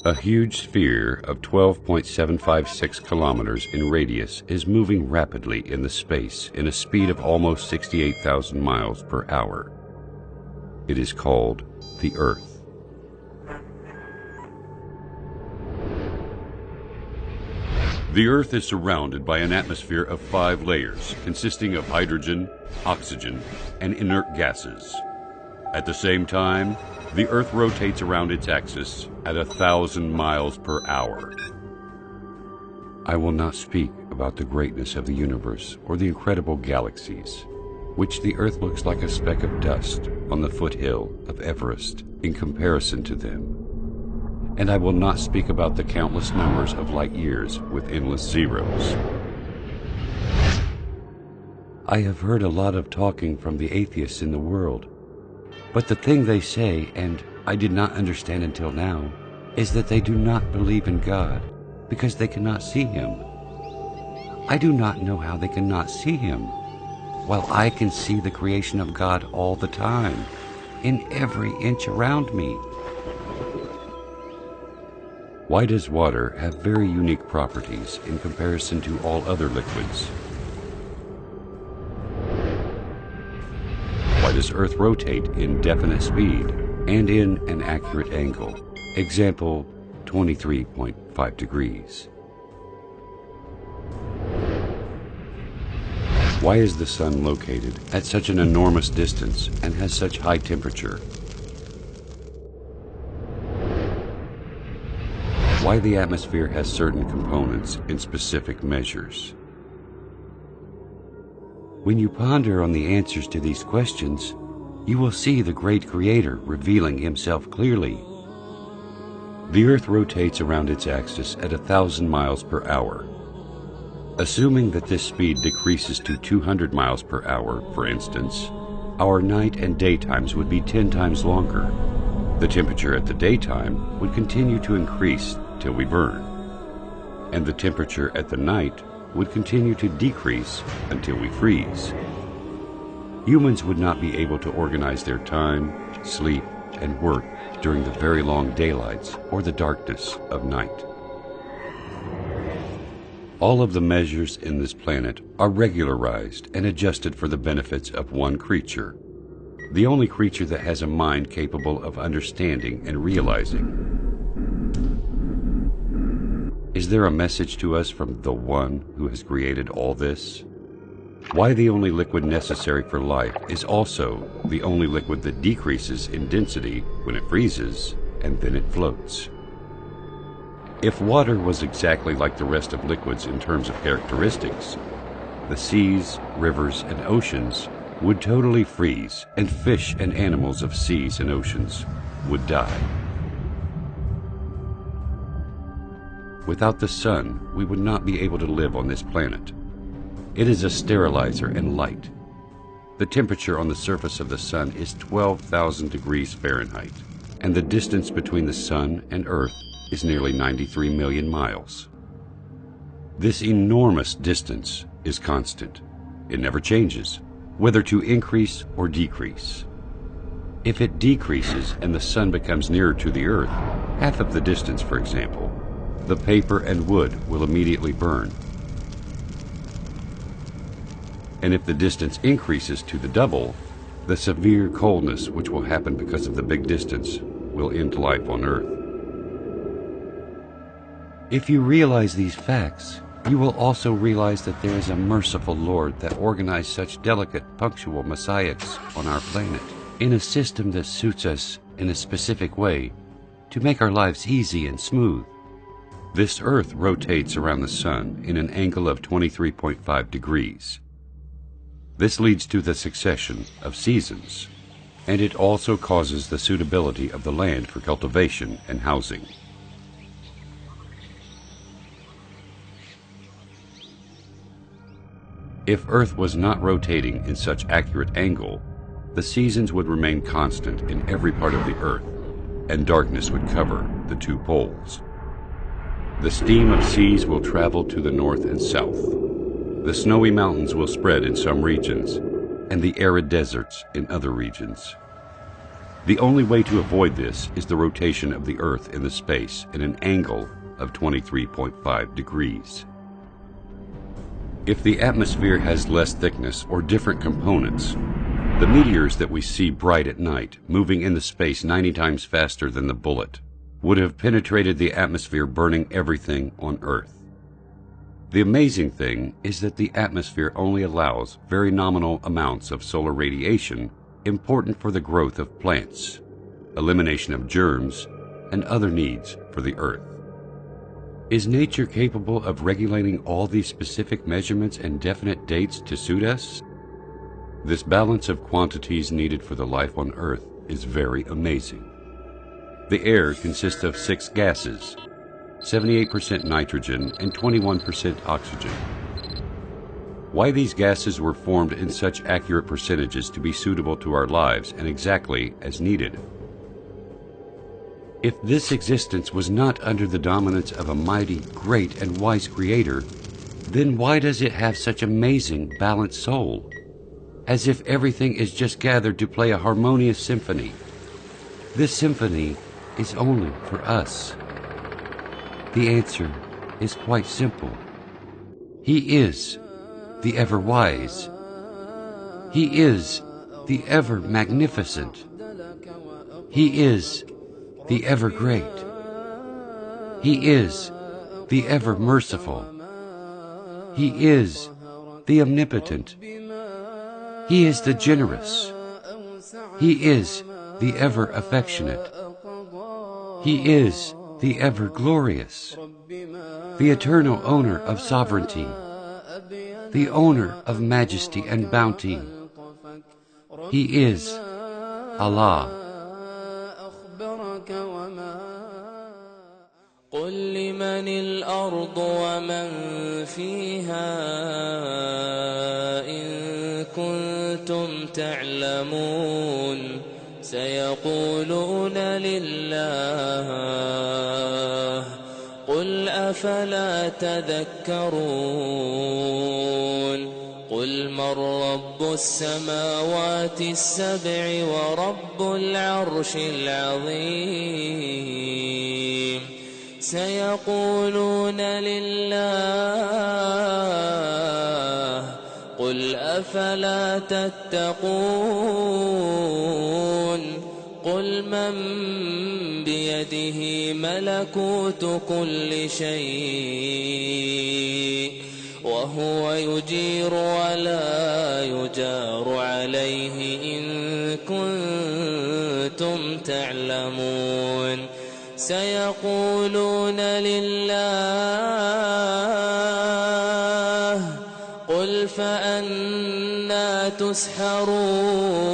A huge sphere of 12.756 kilometers in radius is moving rapidly in the space in a speed of almost 68,000 miles per hour. It is called the Earth. The Earth is surrounded by an atmosphere of 5 layers consisting of hydrogen, oxygen, and inert gases. At the same time, the Earth rotates around its axis at 1,000 miles per hour. I will not speak about the greatness of the universe or the incredible galaxies, which the Earth looks like a speck of dust on the foothill of Everest in comparison to them. And I will not speak about the countless numbers of light years with endless zeros. I have heard a lot of talking from the atheists in the world, but the thing they say, and I did not understand until now, is that they do not believe in God because they cannot see Him. I do not know how they cannot see Him, while I can see the creation of God all the time, in every inch around me. Why does water have very unique properties in comparison to all other liquids? Why does Earth rotate in definite speed and in an accurate angle? Example, 23.5 degrees. Why is the Sun located at such an enormous distance and has such high temperature? Why the atmosphere has certain components in specific measures? When you ponder on the answers to these questions, you will see the great Creator revealing Himself clearly. The Earth rotates around its axis at 1,000 miles per hour. Assuming that this speed decreases to 200 miles per hour, for instance, our night and daytimes would be 10 times longer. The temperature at the daytime would continue to increase till we burn, and the temperature at the night would continue to decrease until we freeze. Humans would not be able to organize their time, sleep, and work during the very long daylights or the darkness of night. All of the measures in this planet are regularized and adjusted for the benefits of one creature, the only creature that has a mind capable of understanding and realizing. Is there a message to us from the One who has created all this? Why the only liquid necessary for life is also the only liquid that decreases in density when it freezes and then it floats. If water was exactly like the rest of liquids in terms of characteristics, the seas, rivers, and oceans would totally freeze, and fish and animals of seas and oceans would die. Without the Sun, we would not be able to live on this planet. It is a sterilizer and light. The temperature on the surface of the Sun is 12,000 degrees Fahrenheit, and the distance between the Sun and Earth is nearly 93 million miles. This enormous distance is constant. It never changes, whether to increase or decrease. If it decreases and the Sun becomes nearer to the Earth, half of the distance, for example, the paper and wood will immediately burn. And if the distance increases to the double, the severe coldness which will happen because of the big distance will end life on Earth. If you realize these facts, you will also realize that there is a merciful Lord that organized such delicate, punctual messiahs on our planet in a system that suits us in a specific way to make our lives easy and smooth. This Earth rotates around the Sun in an angle of 23.5 degrees. This leads to the succession of seasons, and it also causes the suitability of the land for cultivation and housing. If Earth was not rotating in such accurate angle, the seasons would remain constant in every part of the Earth, and darkness would cover the 2 poles. The steam of seas will travel to the north and south. The snowy mountains will spread in some regions, and the arid deserts in other regions. The only way to avoid this is the rotation of the Earth in the space in an angle of 23.5 degrees. If the atmosphere has less thickness or different components, the meteors that we see bright at night, moving in the space 90 times faster than the bullet, would have penetrated the atmosphere, burning everything on Earth. The amazing thing is that the atmosphere only allows very nominal amounts of solar radiation important for the growth of plants, elimination of germs, and other needs for the Earth. Is nature capable of regulating all these specific measurements and definite dates to suit us? This balance of quantities needed for the life on Earth is very amazing. The air consists of 6 gases, 78% nitrogen and 21% oxygen. Why these gases were formed in such accurate percentages to be suitable to our lives and exactly as needed? If this existence was not under the dominance of a mighty, great, and wise Creator, then why does it have such amazing, balanced soul? As if everything is just gathered to play a harmonious symphony. This symphony is only for us. The answer is quite simple. He is the ever-wise. He is the ever-magnificent. He is the ever-great. He is the ever-merciful. He is the omnipotent. He is the generous. He is the ever-affectionate. He is the ever-glorious, the eternal owner of sovereignty, the owner of majesty and bounty. He is Allah. قل لمن الأرض ومن فيها إن كنتم تعلمون سيقولون لله قل أفلا تذكرون قل من رب السماوات السبع ورب العرش العظيم سيقولون لله قل أفلا تتقون قل من بيده ملكوت كل شيء وهو يجير ولا يجار عليه إن كنتم تعلمون سيقولون لله قل فأنى تسحرون